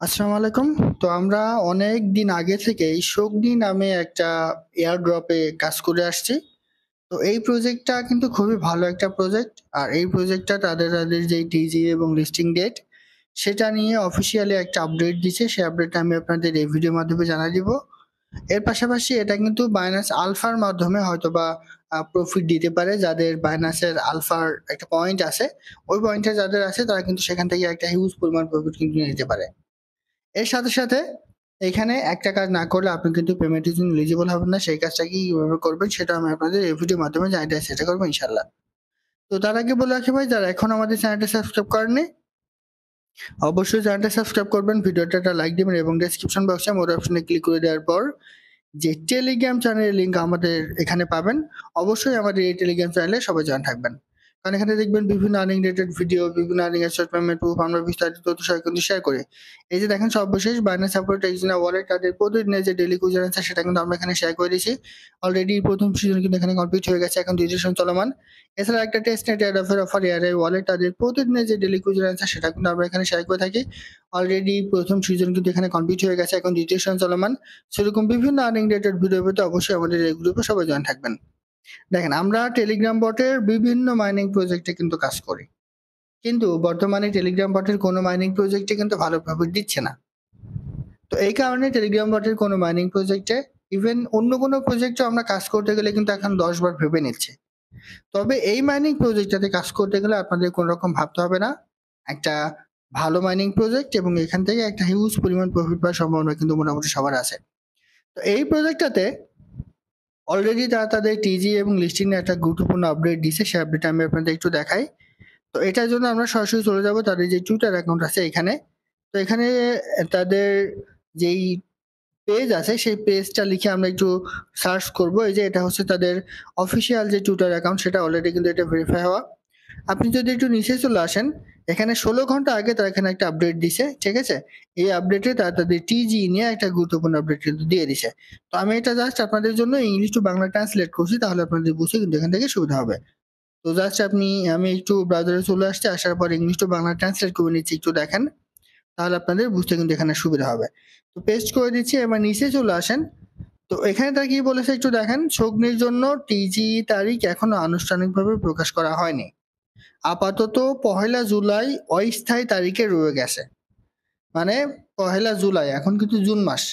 আসসালামু আলাইকুম। তো আমরা অনেক দিন আগে থেকেই শগনি নামে একটা এয়ারড্রপে কাজ করে আসছি। তো এই প্রজেক্টটা কিন্তু খুবই ভালো একটা প্রজেক্ট। আর এই প্রজেক্টটা তাদের যেই টিজি এবং লিস্টিং ডেট সেটা নিয়ে অফিসিয়ালি একটা আপডেট দিছে। সেই আপডেটটা আমি আপনাদের এই ভিডিওর মাধ্যমে জানাই দিব। এর পাশাপাশি এটা কিন্তু বাইন্যান্স আলফার মাধ্যমে হয়তোবা প্রফিট দিতে পারে। যাদের বাইন্যান্সের আলফার একটা পয়েন্ট আছে, ওই পয়েন্টে যাদের আছে তারা কিন্তু সেখান থেকে একটা হিউজ পরিমাণ প্রফিট কিন্তু নিতে পারে। এর সাথে এখানে একটা কাজ না করলে আপনি কিন্তু পেমেন্টের জন্য এলিজিবল হবেন না। সেই কাজটা কিভাবে করবেন সেটা আমি আপনাদের এই ভিডিওর মাধ্যমে জানিয়ে দেওয়ার চেষ্টা করবো ইনশাল্লাহ। তো তার আগে বলে রাখি ভাই, যারা এখন আমাদের চ্যানেলটা সাবস্ক্রাইব করেননি অবশ্যই চ্যানেলটা সাবস্ক্রাইব করবেন, ভিডিওটা একটা লাইক দিবেন এবং ডেসক্রিপশন বক্সে মোর অপশনে ক্লিক করে দেওয়ার পর যে টেলিগ্রাম চ্যানেলের লিঙ্ক আমাদের এখানে পাবেন। অবশ্যই আমাদের এই টেলিগ্রাম চ্যানেলে সবাই জয়েন থাকবেন, কারণ এখানে দেখবেন বিভিন্ন আর্নিং রিলেটেড ভিডিও, বিভিন্ন আর্নিং এক্সট্রা পেমেন্ট প্রুফ আমরা বিস্তারিত তথ্য সহ কিন্তু শেয়ার করি। এই যে দেখেন সর্বশেষ বাইন্যান্স সাপোর্ট এক্সিনা ওয়ালেট তাদের প্রতিদিনের যে ডেইলি কুইজার আছে সেটা কিন্তু আমরা এখানে শেয়ার করে দিয়েছি। অলরেডি প্রথম সিজন কিন্তু এখানে কমপ্লিট হয়ে গেছে, এখন রেজিস্ট্রেশন চলমান। এছাড়া একটা টেস্ট নেট অফার এয়ারের ওয়ালেট তাদের প্রতিদিনের যে ডেইলি কুইজার আছে সেটা কিন্তু আমরা এখানে শেয়ার করে থাকি। অলরেডি প্রথম সিজন কিন্তু এখানে কমপ্লিট হয়ে গেছে, এখন রেজিস্ট্রেশন চলমান। সেরকম বিভিন্ন আর্নিং রিলেটেড ভিডিও পেতে অবশ্যই আমাদের এই গ্রুপে সবাই জয়েন থাকবেন। দেখেন, আমরা টেলিগ্রাম বটের বিভিন্ন মাইনিং প্রজেক্টে কিন্তু কাজ করি, কিন্তু বর্তমানে টেলিগ্রাম বটের কোনো মাইনিং প্রজেক্টে কিন্তু ভালো প্রফিট দিচ্ছে না। তো এই কারণে টেলিগ্রাম বটের কোনো মাইনিং প্রজেক্টে, ইভেন অন্য কোনো প্রজেক্টে আমরা কাজ করতে গেলে কিন্তু এখন 10 বার ভেবে নিচ্ছে। তবে এই মাইনিং প্রজেক্টটাতে কাজ করতে গেলে আপনাদের কোনো রকম ভাবতে হবে না। একটা ভালো মাইনিং প্রজেক্ট এবং এখান থেকে একটা হিউজ পরিমাণ প্রফিট পাওয়ার সম্ভাবনা কিন্তু মোটামুটি সবার আছে। তো এই প্রজেক্টটাতে অলরেডি তারা তাদের টিজি এবং লিস্টিং এর একটা গুরুত্বপূর্ণ আপডেট দিছে। সেই আপডেটটা আমি আপনাদের একটু দেখাই। তো এটার জন্য আমরা সরাসরি চলে যাব তাদের যে টুইটার অ্যাকাউন্ট আছে এখানে। তো এখানে তাদের যেই পেজ আছে সেই পেজটা লিখে আমরা একটু সার্চ করব। এই যে এটা হচ্ছে তাদের অফিসিয়াল যে টুইটার অ্যাকাউন্ট, সেটা অলরেডি কিন্তু এটা ভেরিফাই হওয়া। আপনি যদি একটু নিচে চলে আসেন, এখানে 16 ঘন্টা আগে তারা এখানে একটা আপডেট দিছে, ঠিক আছে? এই আপডেটে তারা তাদের টিজি নিয়ে একটা গুরুত্বপূর্ণ আপডেট কিন্তু দিয়ে দিছে। তো আমি এটা জাস্ট আপনাদের জন্য ইংলিশ টু বাংলা ট্রান্সলেট করছি, তাহলে আপনাদের বুঝতে কিন্তু এখান থেকে সুবিধা হবে। তো জাস্ট আমি একটু ব্রাউজারে চলে আসছি, আসার পর ইংলিশ টু বাংলা ট্রান্সলেট করে নিচ্ছি, একটু দেখেন, তাহলে আপনাদের বুঝতে কিন্তু এখানে সুবিধা হবে। তো পেস্ট করে দিচ্ছি, এবার নিচে চলে আসেন। তো এখানে তারা কি বলেছে একটু দেখেন, ছগ্নির জন্য টিজি তারিখ এখনো আনুষ্ঠানিকভাবে প্রকাশ করা হয়নি। আপাতত 1 জুলাই অস্থায়ী তারিখে রয়ে গেছে। মানে 1 জুলাই, এখন কিন্তু জুন মাস।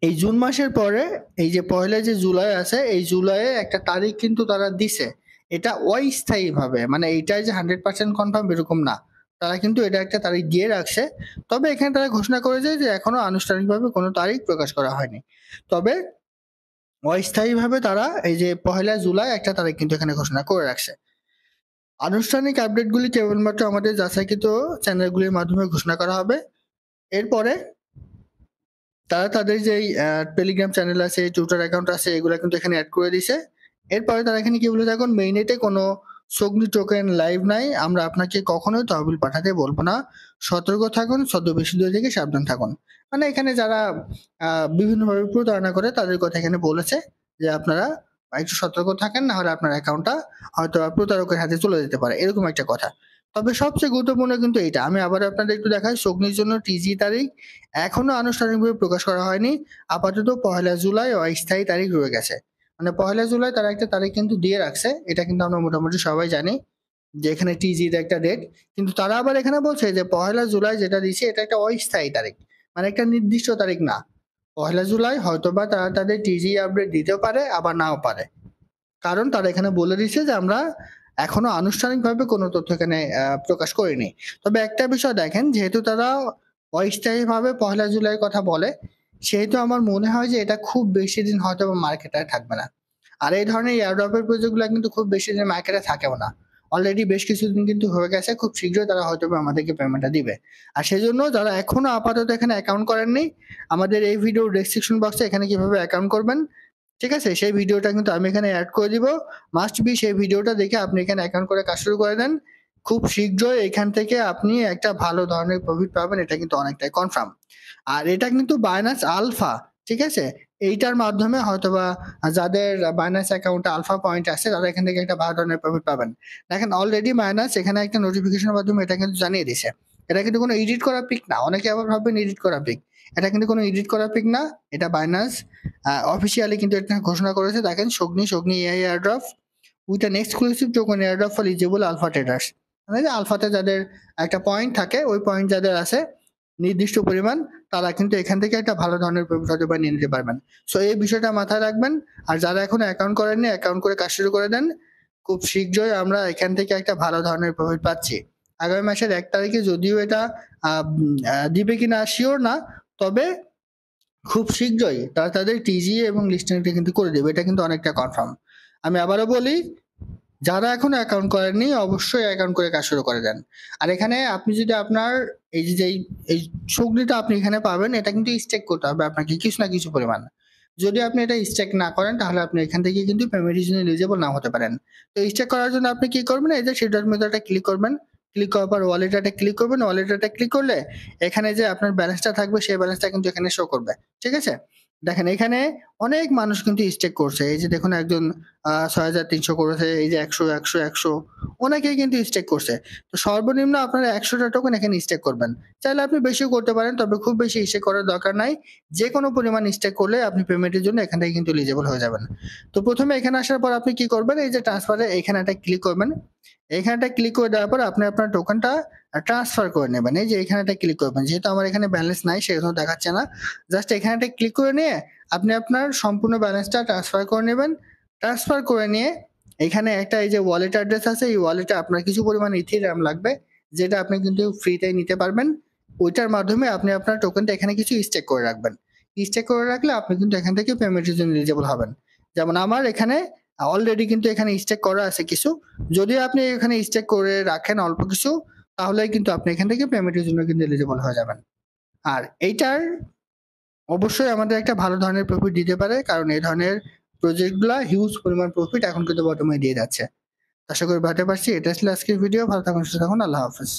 এই জুন মাসের পরে এই যে পহেলা যে জুলাই আছে, এই জুলাইয়ে একটা তারিখ কিন্তু তারা দিছে। এটা অস্থায়ী ভাবে, মানে এইটাই যে 100% কনফার্ম এরকম না। তারা কিন্তু এটা একটা তারিখ দিয়ে রাখছে। তবে এখানে তারা ঘোষণা করেছে যে এখনো আনুষ্ঠানিকভাবে কোনো তারিখ প্রকাশ করা হয়নি। তবে অস্থায়ীভাবে তারা এই যে 1 জুলাই একটা তারিখ কিন্তু এখানে ঘোষণা করে রাখছে। আনুষ্ঠানিক আপডেটগুলি কেবলমাত্র আমাদের যাচাইকৃত চ্যানেলগুলির মাধ্যমে ঘোষণা করা হবে। এরপরে তারা তাদের যেই টেলিগ্রাম চ্যানেল আছে, টুইটার অ্যাকাউন্ট আছে, এগুলো কিন্তু এখানে অ্যাড করে দিছে। এরপরে তারা এখানে কি বলেছে, এখন মেইনেটে কোনো সগ্নি টোকেন লাইভ নাই, আমরা আপনাকে কখনোই তহবিল পাঠাতে বলবো না, সতর্ক থাকুন, ছদ্মবেশীদের থেকে সাবধান থাকুন। মানে এখানে যারা বিভিন্নভাবে প্রতারণা করে তাদের কথা এখানে বলেছে যে আপনারা একটু সতর্ক থাকেন, না হলে আপনার অ্যাকাউন্টটা হয়তো প্রতারকের হাতে চলে যেতে পারে, এরকম একটা কথা। তবে সবচেয়ে গুরুত্বপূর্ণ কিন্তু এইটা, আমি আবার আপনাদের একটু দেখাই। সগ্নির জন্য টিজি তারিখ এখনো আনুষ্ঠানিকভাবে প্রকাশ করা হয়নি। আপাতত 1 জুলাই অস্থায়ী তারিখ রয়ে গেছে। মানে 1 জুলাই তারা একটা তারিখ কিন্তু দিয়ে রাখছে, এটা কিন্তু আমরা মোটামুটি সবাই জানি যে এখানে টিজির একটা ডেট। কিন্তু তারা আবার এখানে বলছে যে 1 জুলাই যেটা দিচ্ছে এটা একটা অস্থায়ী তারিখ, মানে একটা নির্দিষ্ট তারিখ না। 1 জুলাই হয়তোবা তারা তাদের টিজি আপডেট দিতেও পারে, আবার নাও পারে। কারণ তারা এখানে বলে দিচ্ছে যে আমরা এখনো আনুষ্ঠানিকভাবে কোনো তথ্য এখানে প্রকাশ করিনি। তবে একটা বিষয় দেখেন, যেহেতু তারা অস্থায়ীভাবে 1 জুলাই কথা বলে, সেহেতু আমার মনে হয় যে এটা খুব বেশি দিন হয়তো বা মার্কেটে থাকবে না। আর এই ধরনের এয়ারড্রপের প্রজেক্টগুলো কিন্তু খুব বেশি দিন মার্কেটে থাকেও না। অলরেডি বেশ কিছুদিন কিন্তু হয়ে গেছে, খুব শীঘ্রই তারা হয়তো বা আমাদেরকে পেমেন্টটা দিবে। আর সেজন্য যারা এখনো আপাতত এখানে অ্যাকাউন্ট করেননি, আমাদের এই ভিডিওর ডেসক্রিপশন বক্সে এখানে কিভাবে অ্যাকাউন্ট করবেন, ঠিক আছে, সেই ভিডিওটা কিন্তু আমি এখানে অ্যাড করে দিব। মাস্ট বি সেই ভিডিওটা দেখে আপনি এখানে অ্যাকাউন্ট করে কাজ শুরু করে দেন। খুব শীঘ্রই এখান থেকে আপনি একটা ভালো ধরনের প্রফিট পাবেন, এটা কিন্তু অনেকটাই কনফার্ম। আর এটা কিন্তু বাইনান্স আলফা, ঠিক আছে? এইটার মাধ্যমে হয়তোবা যাদের বাইনান্স অ্যাকাউন্টে আলফা পয়েন্ট আছে তারা এখান থেকে একটা ভালো ধরনের প্রফিট পাবেন। দেখেন অলরেডি মাইনাস এখানে একটা নোটিফিকেশনের মাধ্যমে এটা কিন্তু জানিয়ে দিছে। এটা কিন্তু কোনো এডিট করা পিক না। অনেকে আবার ভাববেন এডিট করা পিক। এটা কিন্তু কোনো এডিট করা পিক না। এটা বাইন্যান্স অফিসিয়ালি কিন্তু এটা ঘোষণা করেছে। দেখেন Sogni AI airdrop with an exclusive token airdrop for eligible alpha traders. মানে যে আলফাতে যাদের একটা পয়েন্ট থাকে, ওই পয়েন্ট যাদের আছে নির্দিষ্ট পরিমাণ, তারা কিন্তু এখান থেকে একটা ভালো ধরনের প্রফিট হয়তো বা নিয়ে নিতে পারবেন। সো এই বিষয়টা মাথায় রাখবেন। আর যারা এখনো অ্যাকাউন্ট করেননি, অ্যাকাউন্ট করে কাজ শুরু করে দেন। খুব শীঘ্রই আমরা এখান থেকে একটা ভালো ধরনের প্রফিট পাচ্ছি। আগামী মাসের 1 তারিখে, যদিও এটা দিবে কিনা শিওর না, তবে খুব শীঘ্রই তারা তাদের টিজি এবং লিস্টিংটা কিন্তু করে দেবে, এটা কিন্তু অনেকটা কনফার্ম। আমি আবারও বলি, যারা এখনো অ্যাকাউন্ট করেননি অবশ্যই অ্যাকাউন্ট করে কাজ শুরু করে দেন। আর এখানে আপনি যদি আপনার এই যে এই শগ্নিটা আপনি এখানে পাবেন, এটা কিন্তু স্টেক করতে হবে আপনাকে কিছু না কিছু পরিমাণ। যদি আপনি এটা স্টেক না করেন, তাহলে আপনি এখান থেকে কিন্তু পেমেন্টের জন্য এলিজিবল না হতে পারেন। তো স্টেক করার জন্য আপনি কি করবেন, এই যে সেটার মেথডটা ক্লিক করবেন। ক্লিক করার পর ওয়ালেটটা ক্লিক করবেন। ওয়ালেটটা ক্লিক করলে এখানে যে আপনার ব্যালেন্সটা থাকবে, সেই ব্যালেন্সটা কিন্তু এখানে শো করবে। ঠিক আছে? দেখেন এখানে অনেক মানুষ কিন্তু স্টেক করছে। এই যে দেখুন, একজন ৬,৩০০ করেছে, এই যে ১০০ অনেকেই কিন্তু স্টেক করছে। তো সর্বনিম্ন আপনারা ১০০টা টোকেন এখানে স্টেক করবেন। চাইলে আপনি বেশিও করতে পারেন, তবে খুব বেশি স্টেক করার দরকার নাই। যে কোনো পরিমাণ স্টেক করলে আপনি পেমেন্টের জন্য এখান থেকে কিন্তু এলিজিবল হয়ে যাবেন। তো প্রথমে এখানে আসার পর আপনি কি করবেন, এই যে ট্রান্সফারে এখানে একটা ক্লিক করবেন। এখানটা ক্লিক করে দেওয়ার পর আপনি আপনার টোকেনটা ট্রান্সফার করে নেবেন। এই যে এখানেটা ক্লিক করবেন। যেহেতু আমার এখানে ব্যালেন্স নাই, সেজন্য দেখাচ্ছে না। জাস্ট এখানেটা ক্লিক করে নিয়ে আপনি আপনার সম্পূর্ণ ব্যালেন্সটা ট্রান্সফার করে নেবেন। ট্রান্সফার করে নিয়ে এখানে একটা এই যে ওয়ালেট অ্যাড্রেস আছে, এই ওয়ালেটে আপনার কিছু পরিমাণ ইথেরিয়াম লাগবে, যেটা আপনি কিন্তু ফ্রিতে নিতে পারবেন। ওইটার মাধ্যমে আপনি আপনার টোকেনটা এখানে কিছু স্টেক করে রাখবেন। স্টেক করে রাখলে আপনি কিন্তু এখান থেকে পেমেন্টের জন্য এলিজিবল হবেন। যেমন আমার এখানে অলরেডি কিন্তু এখানে স্টেক করা আছে কিছু। যদি আপনি এখানে স্টেক করে রাখেন অল্প কিছু, তাহলে কিন্তু আপনি এখান থেকে পেমেন্টের জন্য কিন্তু এলিজিবল হয়ে যাবেন। আর এইটার অবশ্যই আমাদের একটা ভালো ধরনের প্রফিট দিতে পারে, কারণ এই ধরনের প্রজেক্টগুলা হিউজ পরিমাণ প্রফিট এখন কিন্তু বর্তমানে দিয়ে যাচ্ছে। আশা করি বুঝতে পারছি। এটা ছিল আজকের ভিডিও। ভালো থাকুন, সুস্থ থাকুন। আল্লাহ হাফেজ।